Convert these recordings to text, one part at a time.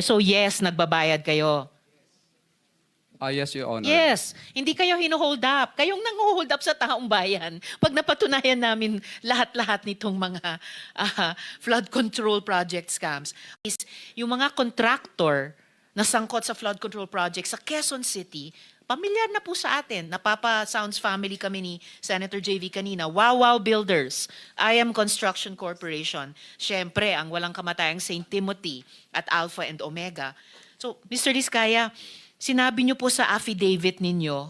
So yes, nagbabayad kayo. Yes, Your Honor. Yes, hindi kayo hino-hold up. Kayong nang-hold up sa taong bayan. Pag napatunayan namin lahat-lahat nitong mga flood control project scams, is yung mga contractor na sangkot sa flood control project sa Quezon City, pamilyar na po sa atin. Napapa-Sounds family kami ni Senator JV kanina. Wow Builders, IM Construction Corporation. Siyempre, ang walang kamatayang St. Timothy at Alpha and Omega. So, Mr. Diskaya, sinabi niyo po sa affidavit ninyo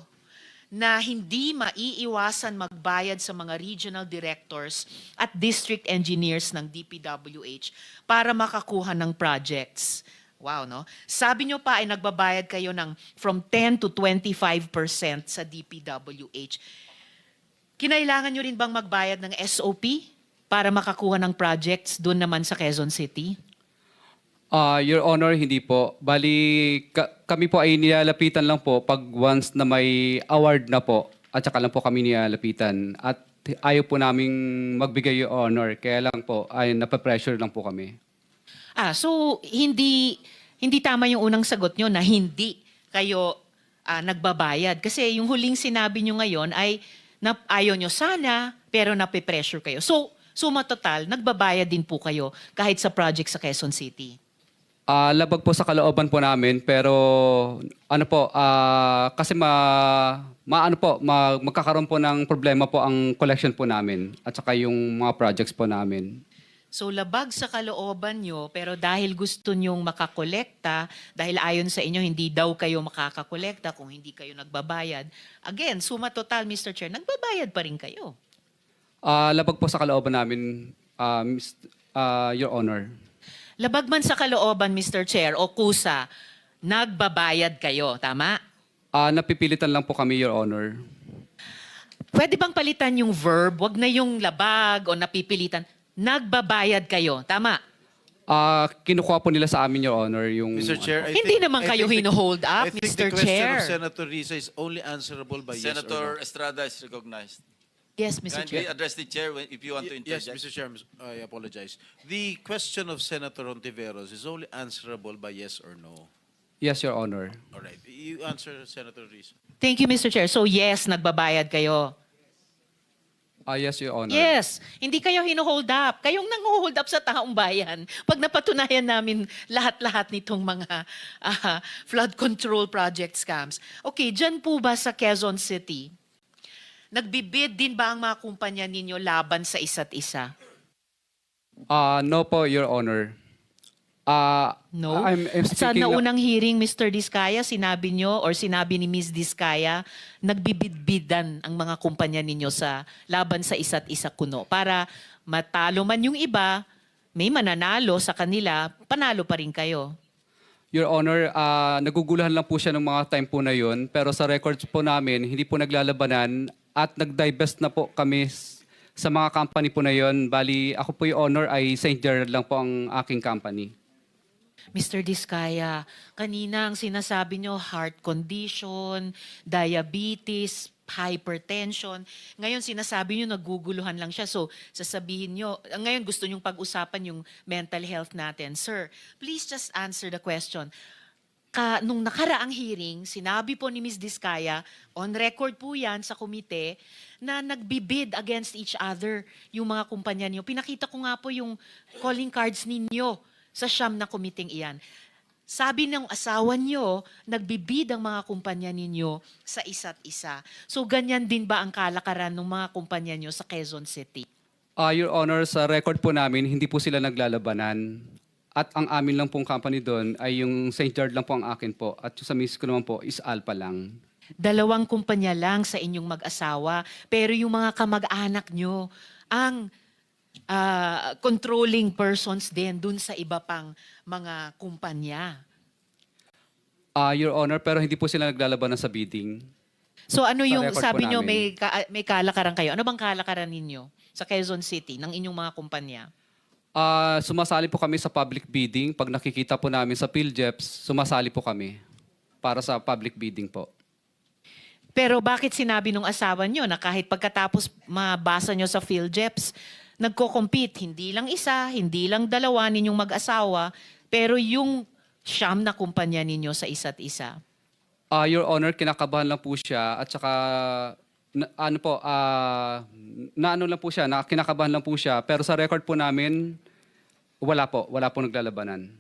na hindi maiiwasan magbayad sa mga regional directors at district engineers ng DPWH para makakuha ng projects. Wow, no? Sabi niyo pa ay nagbabayad kayo ng from 10 to 25% sa DPWH. Kinailangan niyo rin bang magbayad ng SOP para makakuha ng projects doon naman sa Quezon City? Your Honor, hindi po. Bali, kami po ay nilalapitan lang po pag once na may award na po. At saka lang po kami nilalapitan. At ayaw po naming magbigay, Your Honor. Kaya lang po, ay napapressure lang po kami. So hindi tama yung unang sagot nyo na hindi kayo nagbabayad. Kasi yung huling sinabi nyo ngayon ay ayaw nyo sana, pero nape-pressure kayo. So, suma total, nagbabayad din po kayo kahit sa project sa Quezon City. Labag po sa kalooban po namin, pero ano po, kasi magkakaroon po ng problema po ang collection po namin at saka yung mga projects po namin. So labag sa kalooban nyo, pero dahil gusto nyong makakolekta, dahil ayon sa inyo hindi daw kayo makakakolekta kung hindi kayo nagbabayad. Again, suma total, Mr. Chair, nagbabayad pa rin kayo. Labag po sa kalooban namin, Your Honor. Labag man sa kalooban, Mr. Chair, o kusa, nagbabayad kayo, tama? Napipilitan lang po kami, Your Honor. Pwede bang palitan yung verb? Wag na yung labag o napipilitan. Nagbabayad kayo, tama? Kinukuha po nila sa amin, Your Honor, yung... Mr. Chair, Hindi naman kayo hino-hold up, I think Mr. the question Chair. of Senator Risa is only answerable by yes or Senator no. Estrada is recognized. Yes, Mr. Kindly Chair. address the chair if you want to Yes, interject. Mr. Chair, I apologize. The question of Senator Ontiveros is only answerable by yes or no. Yes, Your Honor. All right. You answer, Senator Risa. Thank you, Mr. Chair. So yes, nagbabayad kayo. Yes, Your Honor. Yes, hindi kayo hino-hold up. Kayong nang-hold up sa taong bayan. Pag napatunayan namin lahat-lahat nitong mga flood control project scams. Okay, dyan po ba sa Quezon City, nagbibid din ba ang mga kumpanya ninyo laban sa isa't isa? No po, Your Honor. No? I'm Sa speaking... naunang hearing, Mr. Diskaya, sinabi nyo or sinabi ni Ms. Diskaya, nagbibid-bidan ang mga kumpanya ninyo sa laban sa isa't isa kuno. Para matalo man yung iba, may mananalo sa kanila, panalo pa rin kayo. Your Honor, naguguluhan lang po siya ng mga time po na yun. Pero sa records po namin, hindi po naglalabanan at nag-divest na po kami sa mga company po na yun. Bali, ako po yung honor ay St. Gerard lang po ang aking company. Mr. Diskaya, kanina ang sinasabi nyo, heart condition, diabetes, hypertension. Ngayon sinasabi nyo, naguguluhan lang siya. So, sasabihin nyo, ngayon gusto nyong pag-usapan yung mental health natin. Sir, please just answer the question. Nung nakaraang hearing, sinabi po ni Ms. Diskaya, on record po yan sa komite, na nagbibid against each other yung mga kumpanya niyo. Pinakita ko nga po yung calling cards ninyo sa siyam na komiting iyan. Sabi ng asawa niyo, nagbibid ang mga kumpanya ninyo sa isa't isa. So ganyan din ba ang kalakaran ng mga kumpanya niyo sa Quezon City? Your Honor, sa record po namin, hindi po sila naglalabanan. At ang amin lang pong company doon ay yung St. Gerard lang po ang akin po. At yung sa miss ko naman po is Alpha lang. Dalawang kumpanya lang sa inyong mag-asawa, pero yung mga kamag-anak nyo, ang controlling persons din dun sa iba pang mga kumpanya. Your Honor, pero hindi po sila naglalabanan sa bidding. So ano Sa yung, record sabi po nyo, namin. may kalakaran kayo. Ano bang kalakaran ninyo sa Quezon City ng inyong mga kumpanya? Sumasali po kami sa public bidding. Pag nakikita po namin sa PhilJeps, sumasali po kami para sa public bidding po. Pero bakit sinabi nung asawa nyo na kahit pagkatapos mabasa nyo sa PhilJeps, nagko-compete, hindi lang isa, hindi lang dalawa ninyong mag-asawa, pero yung siyam na kumpanya ninyo sa isa't isa? Your Honor, kinakabahan lang po siya at saka ano po, na ano lang po siya, na kinakabahan lang po siya. Pero sa record po namin, wala po naglalabanan.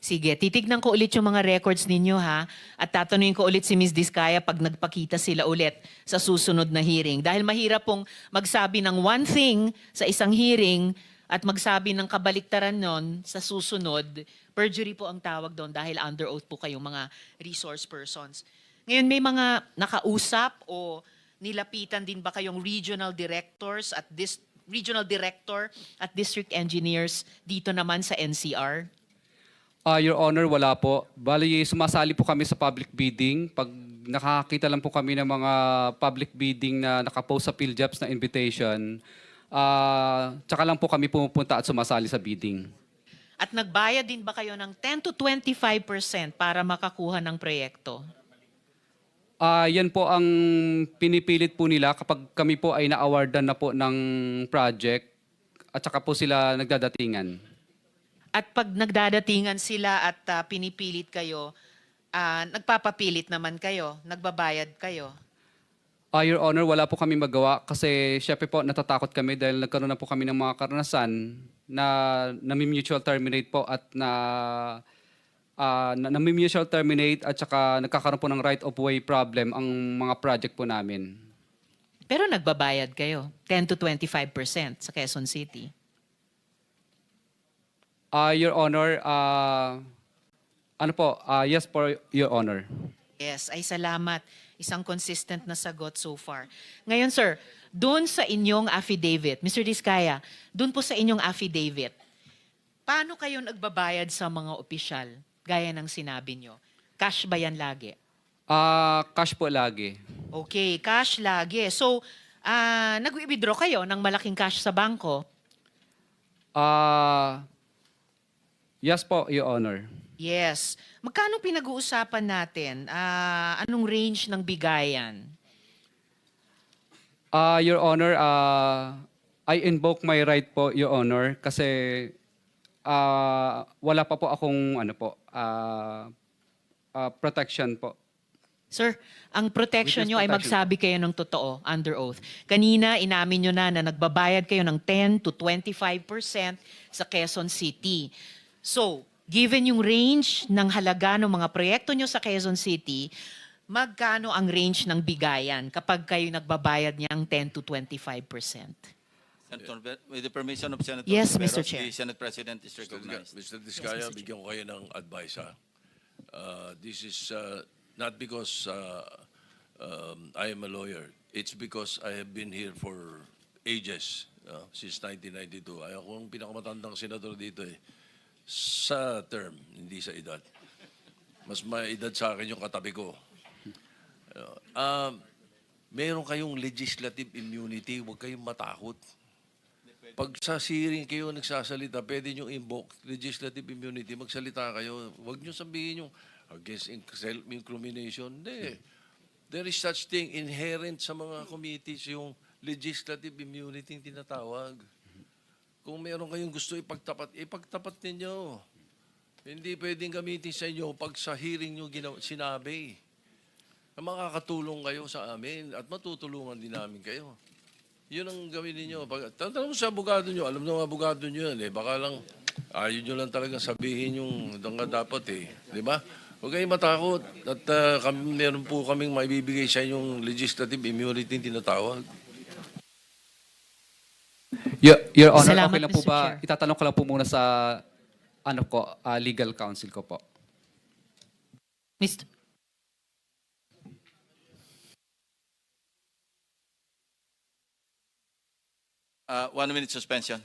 Sige, titignan ko ulit yung mga records ninyo ha. At tatanungin ko ulit si Ms. Diskaya pag nagpakita sila ulit sa susunod na hearing. Dahil mahirap pong magsabi ng one thing sa isang hearing at magsabi ng kabaliktaran nun sa susunod. Perjury po ang tawag doon dahil under oath po kayong mga resource persons. Ngayon may mga nakausap o nilapitan din ba kayong regional directors at regional director at district engineers dito naman sa NCR? Your Honor, wala po. Bali, sumasali po kami sa public bidding. Pag nakakita lang po kami ng mga public bidding na nakapost sa PhilJobs na invitation, tsaka lang po kami pumupunta at sumasali sa bidding. At nagbayad din ba kayo ng 10 to 25% para makakuha ng proyekto? Yan po ang pinipilit po nila kapag kami po ay na-awardan na po ng project at saka po sila nagdadatingan. At pag nagdadatingan sila at pinipilit kayo, nagpapapilit naman kayo, nagbabayad kayo. Your Honor, wala po kami magawa kasi syempre po natatakot kami dahil nagkaroon na po kami ng mga karanasan na nami-mutual terminate po at nami-mutual terminate at saka nagkakaroon po ng right of way problem ang mga project po namin. Pero nagbabayad kayo, 10 to 25% sa Quezon City. Your Honor, yes po, Your Honor. Yes, ay salamat. Isang consistent na sagot so far. Ngayon sir, doon sa inyong affidavit, Mr. Diskaya, doon po sa inyong affidavit, paano kayo nagbabayad sa mga opisyal? Gaya ng sinabi nyo. Cash ba yan lagi? Cash po lagi. Okay, cash lagi. So, nag-withdraw kayo ng malaking cash sa bangko? Yes po, Your Honor. Yes. Magkano pinag-uusapan natin? Anong range ng bigayan? Your Honor, I invoke my right po, Your Honor, kasi wala pa po akong protection po. Sir, ang protection Witness nyo ay protection. magsabi kayo ng totoo, under oath. Kanina, inamin nyo na nagbabayad kayo ng 10 to 25% sa Quezon City. So, given yung range ng halaga ng mga proyekto nyo sa Quezon City, magkano ang range ng bigayan kapag kayo nagbabayad niyang 10 to 25%? Senator, with the permission of Senator Yes, Tiveros, Mr. Chair. the Senate President is recognized. Mr. Diskaya, bigyan ko kayo ng advice, ha? This is not because I am a lawyer. It's because I have been here for ages, since 1992. Ay, ako ang pinakamatandang senador dito sa term, hindi sa edad. Mas may edad sa akin yung katabi ko. Meron kayong legislative immunity, huwag kayong matakot. Pag sa hearing kayo nagsasalita, pwede nyo invoke legislative immunity, magsalita kayo. Huwag nyo sabihin yung against self-incrimination. Hindi. There is such thing inherent sa mga committees, yung legislative immunity yung tinatawag. Kung meron kayong gusto ipagtapat, ipagtapat ninyo. Hindi pwedeng gamitin sa inyo pag sa hearing nyo sinabi. Makakatulong kayo sa amin at matutulungan din namin kayo. Yun ang gawin ninyo. Tanong sa abogado nyo, alam ng abogado nyo yan baka lang, ayaw nyo lang talagang sabihin yung dapat Di ba? Huwag kayong matakot. At meron po kaming maibibigay sa inyong legislative immunity tinatawag. Your Honor, Salamat, okay lang po Mr. ba? Chair. Itatanong ko lang po muna sa legal counsel ko po. Mr. 1 minute suspension.